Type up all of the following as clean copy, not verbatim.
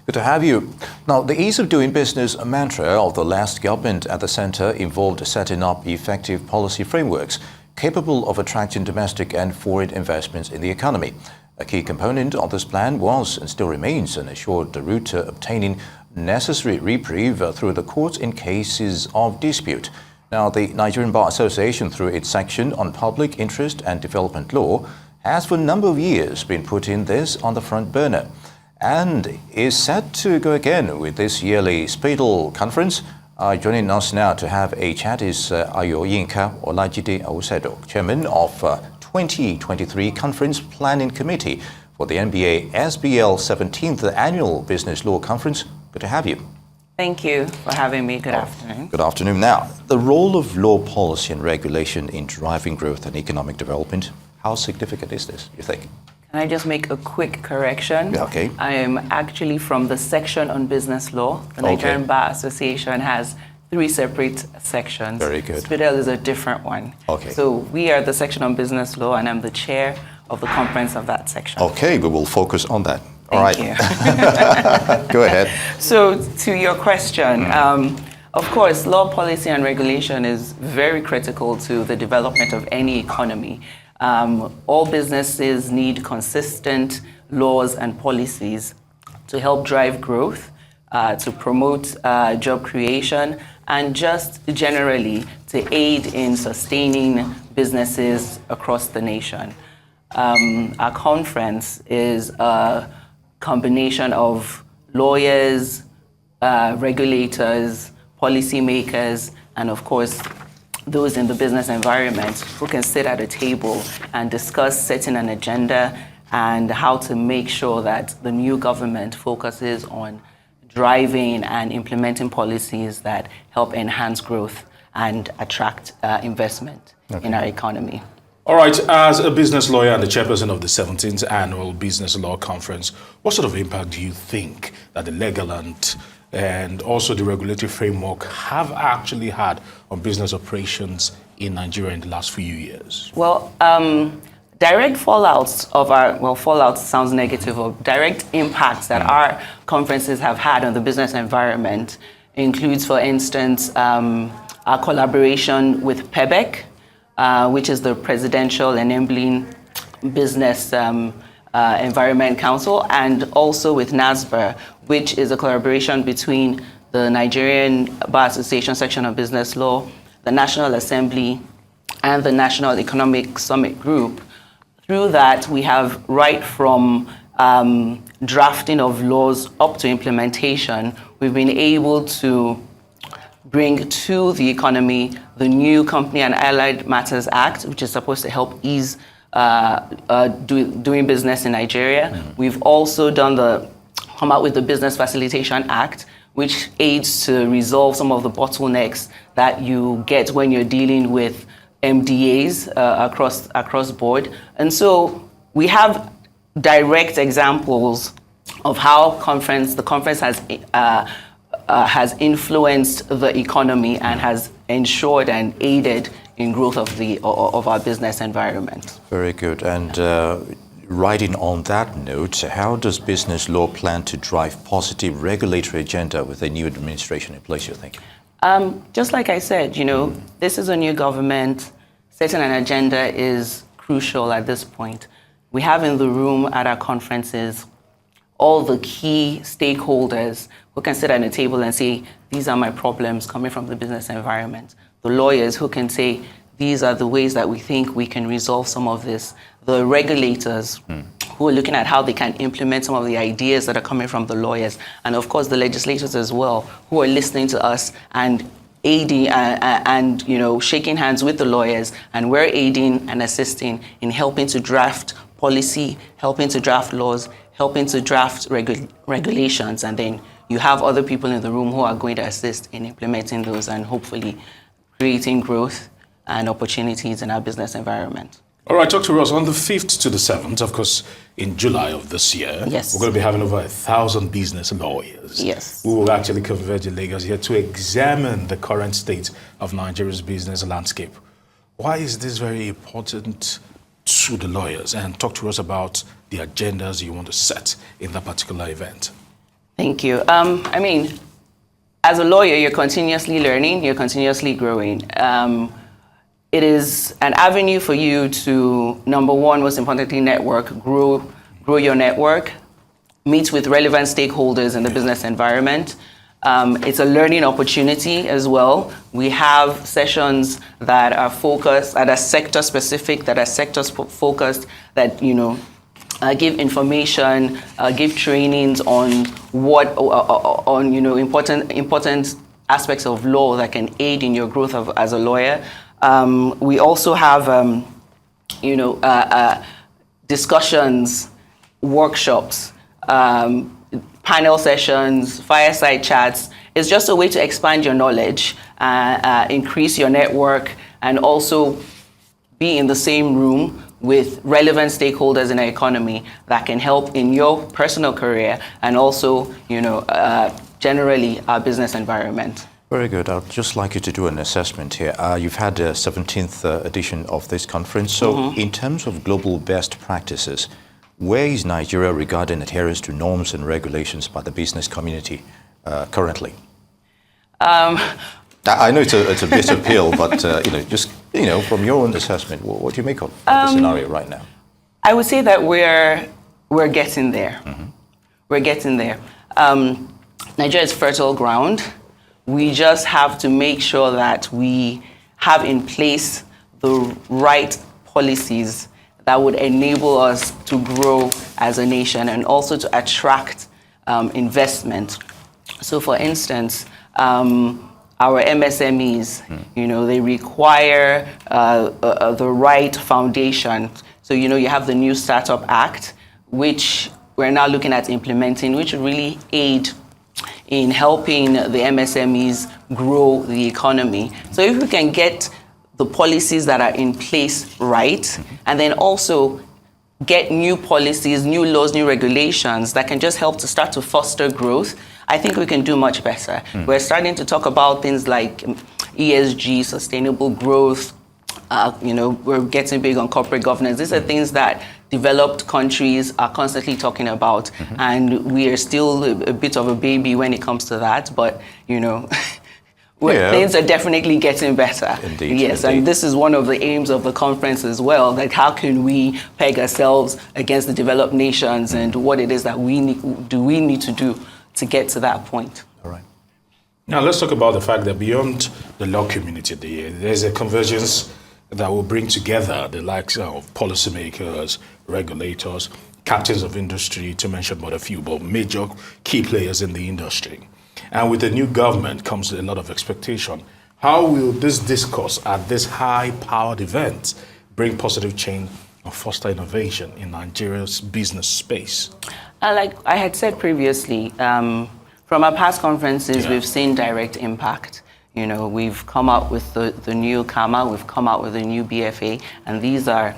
Good to have you. Now, the ease of doing business mantra of the last government at the centre involved setting up effective policy frameworks capable of attracting domestic and foreign investments in the economy. A key component of this plan was and still remains an assured route to obtaining necessary reprieve through the courts in cases of dispute. Now, the Nigerian Bar Association, through its section on public interest and development law, has for a number of years been putting this on the front burner and is set to go again with this yearly SBL conference. Joining us now to have a chat is Ayoyinka Olajide-Awosedo, chairman of 2023 Conference Planning Committee for the NBA SBL 17th Annual Business Law Conference. Good to have you. Thank you for having me. Good afternoon. Good afternoon. Now, the role of law policy and regulation in driving growth and economic development, how significant is this, you think? Can I just make a quick correction? Yeah, okay. I am actually from the section on business law. The Nigerian Bar Association has 3 separate sections. Very good. SBL is a different one. Okay. So we are the section on business law, and I'm the chair of the conference of that section. Okay, we will focus on that. Thank you. Go ahead. So to your question, of course, law, policy, and regulation is very critical to the development of any economy. All businesses need consistent laws and policies to help drive growth, to promote job creation, and just generally to aid in sustaining businesses across the nation. Our conference is a combination of lawyers, regulators, policymakers, and of course, those in the business environment who can sit at a table and discuss setting an agenda and how to make sure that the new government focuses on driving and implementing policies that help enhance growth and attract investment in our economy. All right, as a business lawyer and the chairperson of the 17th Annual Business Law Conference, what sort of impact do you think that the legal and also the regulatory framework have actually had on business operations in Nigeria in the last few years? Well, direct fallouts of fallout sounds negative, or direct impacts that our conferences have had on the business environment includes, for instance, our collaboration with PEBEC, which is the Presidential Enabling Business Environment Council, and also with NASBER, which is a collaboration between the Nigerian Bar Association section of business law, the National Assembly, and the National Economic Summit Group. Through that, we have right from drafting of laws up to implementation, we've been able to bring to the economy the new Company and Allied Matters Act, which is supposed to help ease doing business in Nigeria. We've also come out with the Business Facilitation Act, which aids to resolve some of the bottlenecks that you get when you're dealing with MDAs across board. And so we have direct examples of how the conference has influenced the economy and has ensured and aided in growth of our business environment. Very good. And riding on that note, how does business law plan to drive positive regulatory agenda with a new administration in place, you think? Just like I said, this is a new government. Setting an agenda is crucial at this point. We have in the room at our conferences all the key stakeholders who can sit at a table and say, these are my problems coming from the business environment. The lawyers who can say, these are the ways that we think we can resolve some of this. The regulators who are looking at how they can implement some of the ideas that are coming from the lawyers. And of course, the legislators as well, who are listening to us and aiding and shaking hands with the lawyers. And we're aiding and assisting in helping to draft policy, helping to draft laws, helping to draft regulations, and then you have other people in the room who are going to assist in implementing those and hopefully creating growth and opportunities in our business environment. All right, talk to us on the 5th to the 7th, of course, in July of this year. Yes. We're going to be having over 1,000 business lawyers. Yes. We will actually converge in Lagos here to examine the current state of Nigeria's business landscape. Why is this very important to the lawyers? And talk to us about the agendas you want to set in that particular event. Thank you. I mean, as a lawyer, you're continuously learning, you're continuously growing. It is an avenue for you to, number one, most importantly, network, grow your network, meet with relevant stakeholders in the business environment. It's a learning opportunity as well. We have sessions that are focused, that are sector specific, that are sector focused, that, give information, give trainings on important aspects of law that can aid in your growth as a lawyer. We also have, discussions, workshops, panel sessions, fireside chats. It's just a way to expand your knowledge, increase your network, and also be in the same room with relevant stakeholders in the economy that can help in your personal career and also, generally our business environment. Very good. I'd just like you to do an assessment here. You've had the 17th edition of this conference. So in terms of global best practices, where is Nigeria regarding adherence to norms and regulations by the business community currently? I know it's a bitter pill, but from your own assessment, what do you make of the scenario right now? I would say that we're getting there. We're getting there. Nigeria is fertile ground. We just have to make sure that we have in place the right policies that would enable us to grow as a nation and also to attract investment. So for instance, our MSMEs, they require the right foundation. So, you have the new Startup Act, which we're now looking at implementing, which would really aid in helping the MSMEs grow the economy. So if we can get the policies that are in place right, and then also get new policies, new laws, new regulations that can just help to start to foster growth, I think we can do much better. We're starting to talk about things like ESG, sustainable growth. We're getting big on corporate governance. These are things that developed countries are constantly talking about, and we are still a bit of a baby when it comes to that. But things are definitely getting better. Indeed, yes, indeed. And this is one of the aims of the conference as well. Like, how can we peg ourselves against the developed nations, and what it is that we need to do to get to that point? All right. Now let's talk about the fact that beyond the law community, there's a convergence that will bring together the likes of policymakers, regulators, captains of industry, to mention but a few, but major key players in the industry. And with the new government comes a lot of expectation. How will this discourse at this high-powered event bring positive change and foster innovation in Nigeria's business space? Like I had said previously, from our past conferences, we've seen direct impact. We've come out with the new CAMA, we've come out with the new BFA, and these are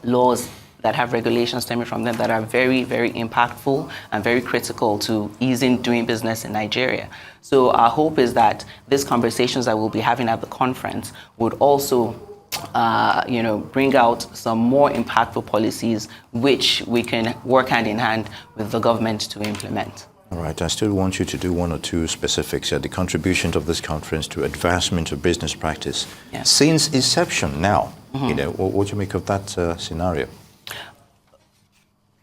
laws that have regulations stemming from them that are very, very impactful and very critical to easing doing business in Nigeria. So our hope is that these conversations that we'll be having at the conference would also bring out some more impactful policies which we can work hand in hand with the government to implement. All right, I still want you to do one or two specifics. The contribution of this conference to advancement of business practice. Yes. Since inception now, what do you make of that scenario?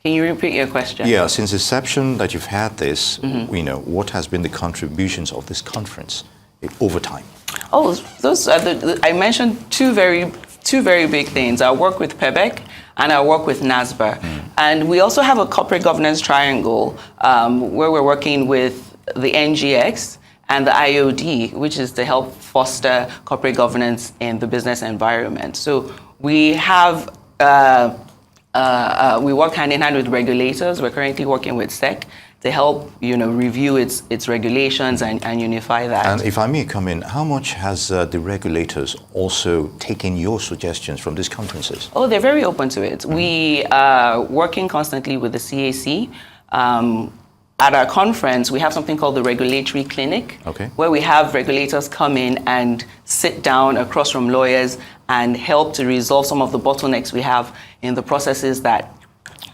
Can you repeat your question? Yeah, since inception that you've had this, what has been the contributions of this conference over time? Oh, those are I mentioned two very big things. I work with PEBEC and I work with NASBA. And we also have a corporate governance triangle where we're working with the NGX and the IOD, which is to help foster corporate governance in the business environment. So we have, we work hand in hand with regulators. We're currently working with SEC to help, review its regulations and unify that. And if I may come in, how much has the regulators also taken your suggestions from these conferences? Oh, they're very open to it. We are working constantly with the CAC. At our conference, we have something called the Regulatory Clinic, where we have regulators come in and sit down across from lawyers and help to resolve some of the bottlenecks we have in the processes that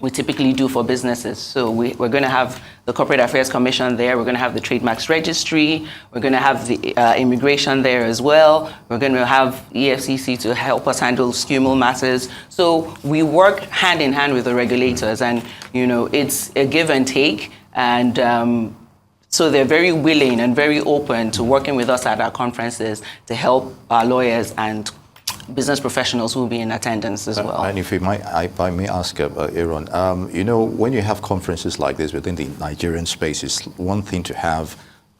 we typically do for businesses. So we're going to have the Corporate Affairs Commission there. We're going to have the Trademarks Registry. We're going to have the immigration there as well. We're going to have EFCC to help us handle SKUML matters. So we work hand in hand with the regulators, and it's a give and take. And so they're very willing and very open to working with us at our conferences to help our lawyers and business professionals who will be in attendance as well. And if I may ask, Aaron, when you have conferences like this within the Nigerian space, it's one thing to have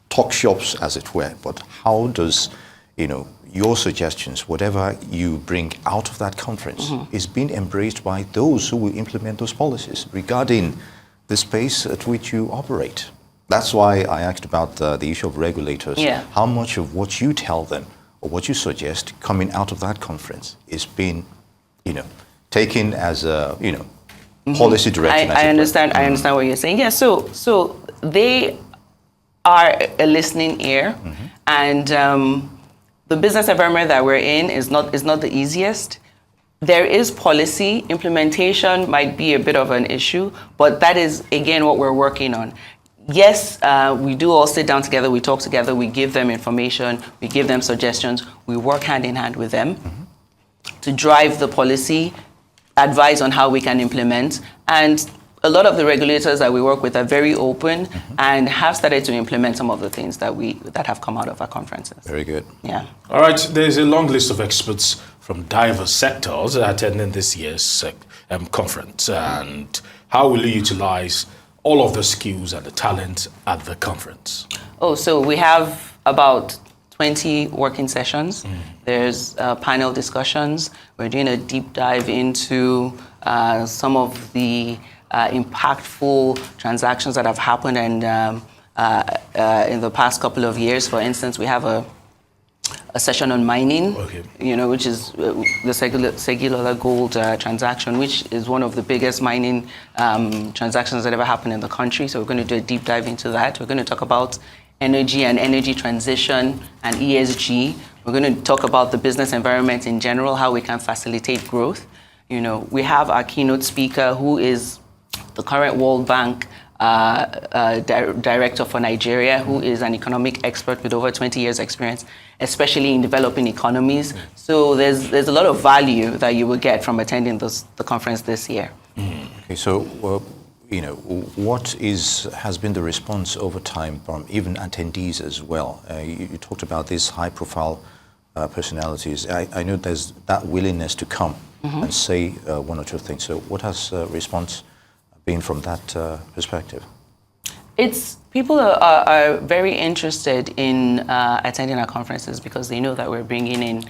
talk shops, as it were, but how does, your suggestions, whatever you bring out of that conference, is being embraced by those who will implement those policies regarding the space at which you operate? That's why I asked about the issue of regulators. Yeah. How much of what you tell them or what you suggest coming out of that conference is being, taken as a, policy direction? I understand. I understand what you're saying. Yeah. So they are a listening ear, and the business environment that we're in is not the easiest. There is policy implementation might be a bit of an issue, but that is again what we're working on. Yes, we do all sit down together, we talk together, we give them information, we give them suggestions, we work hand in hand with them to drive the policy, advise on how we can implement. And a lot of the regulators that we work with are very open and have started to implement some of the things that have come out of our conferences. Very good. Yeah. All right, there's a long list of experts from diverse sectors attending this year's conference. And how will you utilize all of the skills and the talent at the conference? So we have about 20 working sessions. There's panel discussions. We're doing a deep dive into some of the impactful transactions that have happened and in the past couple of years. For instance, we have a session on mining, which is the Segular Gold transaction, which is one of the biggest mining transactions that ever happened in the country. So we're going to do a deep dive into that. We're going to talk about energy and energy transition and ESG. We're going to talk about the business environment in general, how we can facilitate growth. We have our keynote speaker who is the current World Bank director for Nigeria, who is an economic expert with over 20 years experience, especially in developing economies. So there's a lot of value that you will get from attending the conference this year. Okay, so what has been the response over time from even attendees as well? You talked about these high-profile personalities. I know there's that willingness to come and say one or two things. So what has response been from that perspective? People are very interested in attending our conferences because they know that we're bringing in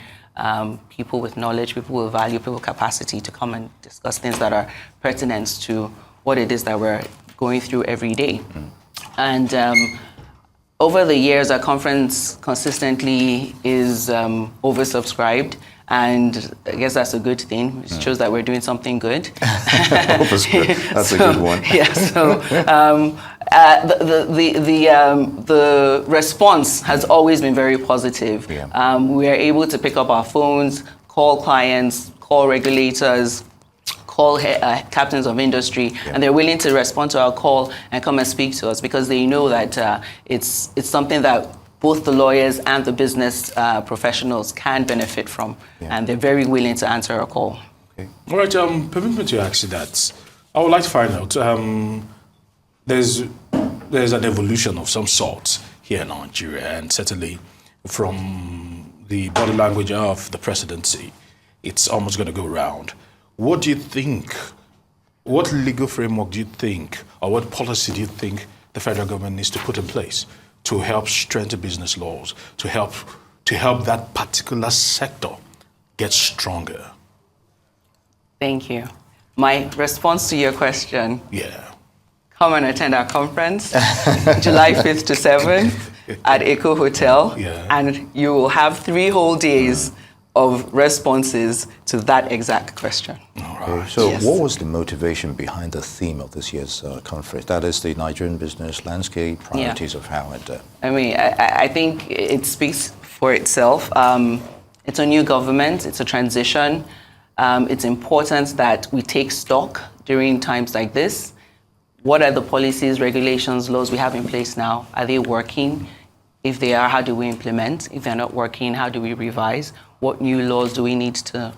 people with knowledge, people with value, people with capacity to come and discuss things that are pertinent to what it is that we're going through every day. And over the years, our conference consistently is oversubscribed. And I guess that's a good thing. It shows that we're doing something good. That's a good one. Yeah. So the response has always been very positive. Yeah. We are able to pick up our phones, call clients, call regulators, call captains of industry, and they're willing to respond to our call and come and speak to us because they know that it's something that both the lawyers and the business professionals can benefit from, and they're very willing to answer our call. Okay. All right, permit me to ask you that. I would like to find out, there's an evolution of some sort here in Nigeria, and certainly from the body language of the presidency, it's almost going to go around. What do you think, what legal framework do you think, or what policy do you think the federal government needs to put in place to help strengthen business laws, to help that particular sector get stronger? Thank you. My response to your question, come and attend our conference, July 5th to 7th at Echo Hotel, and you will have 3 whole days of responses to that exact question. All right. So what was the motivation behind the theme of this year's conference? That is the Nigerian business landscape, priorities of how it... I mean, I think it speaks for itself. It's a new government, it's a transition. It's important that we take stock, during times like this. What are the policies, regulations, laws we have in place now? Are they working? If they are, how do we implement? If they're not working, how do we revise? What new laws do we need to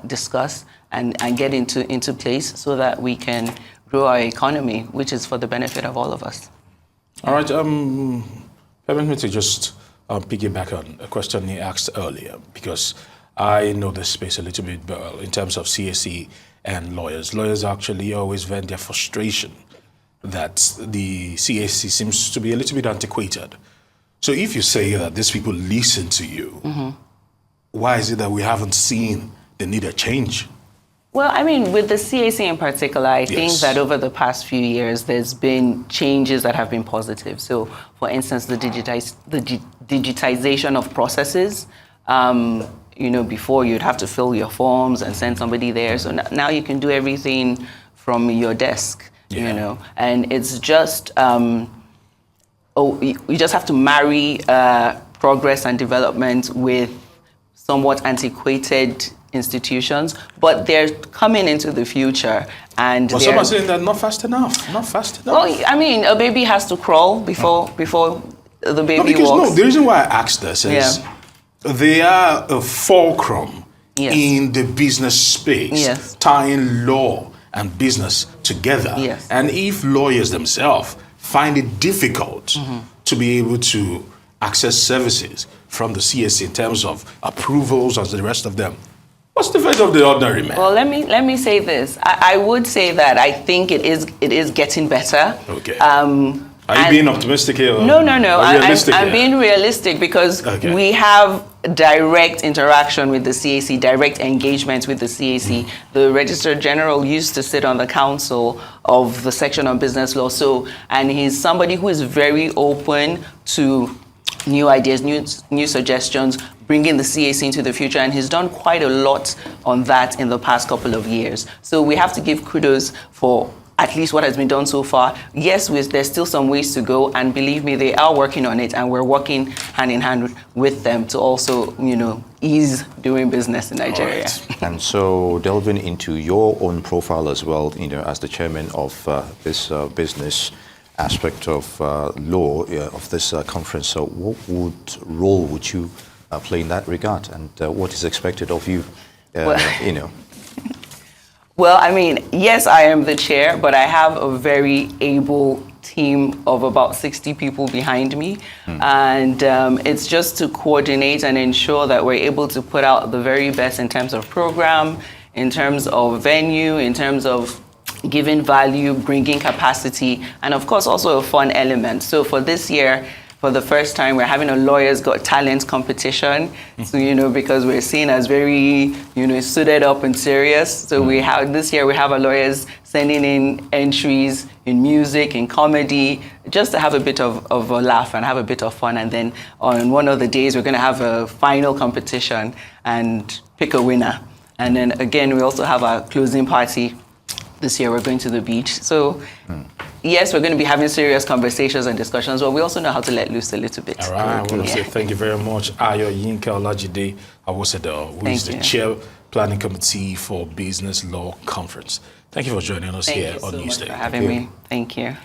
discuss and get into place so that we can grow our economy, which is for the benefit of all of us? All right. Permit me to just piggyback on a question he asked earlier, because I know this space a little bit better in terms of CAC and lawyers. Lawyers actually always vent their frustration that the CAC seems to be a little bit antiquated. So if you say that these people listen to you, why is it that we haven't seen the needed change? Well, I mean, with the CAC in particular, I think that over the past few years, there's been changes that have been positive. So, for instance, the digitization of processes. Before you'd have to fill your forms and send somebody there. So now you can do everything from your desk, and it's just, you just have to marry progress and development with somewhat antiquated institutions, but they're coming into the future. And well, someone's saying that not fast enough. Well, I mean, a baby has to crawl before the baby walks. The reason why I asked this is they are a fulcrum in the business space, tying law and business together. And if lawyers themselves find it difficult to be able to access services from the CAC in terms of approvals and the rest of them, what's the fate of the ordinary man? Well, let me say this. I would say that I think it is getting better. Okay. Are you being optimistic here? No. I'm being realistic because we have direct interaction with the CAC, direct engagement with the CAC. The Registrar General used to sit on the council of the section on business law. And he's somebody who is very open to new ideas, new suggestions, bringing the CAC into the future, and he's done quite a lot on that in the past couple of years. So we have to give kudos for at least what has been done so far. Yes, there's still some ways to go, and believe me, they are working on it, and we're working hand in hand with them to also, ease doing business in Nigeria. Right. And so delving into your own profile as well, as the chairman of this business aspect of law of this conference, so what role would you play in that regard, and what is expected of you, Well, I mean, yes, I am the chair, but I have a very able team of about 60 people behind me. And it's just to coordinate and ensure that we're able to put out the very best in terms of program, in terms of venue, in terms of giving value, bringing capacity, and of course also a fun element. So for this year, for the first time, we're having a Lawyers Got Talent competition. So, because we're seen as very, suited up and serious. So this year we have our lawyers sending in entries in music, in comedy, just to have a bit of a laugh and have a bit of fun. And then on one of the days, we're going to have a final competition and pick a winner. And then again, we also have our closing party. This year we're going to the beach. So yes, we're going to be having serious conversations and discussions, but we also know how to let loose a little bit. All right, I want to say thank you very much, Ayoyinka Olajide-Awosedo, who is the Chair Planning Committee for Business Law Conference. Thank you for joining us here on Newsday. Thank you so much for having me. Thank you.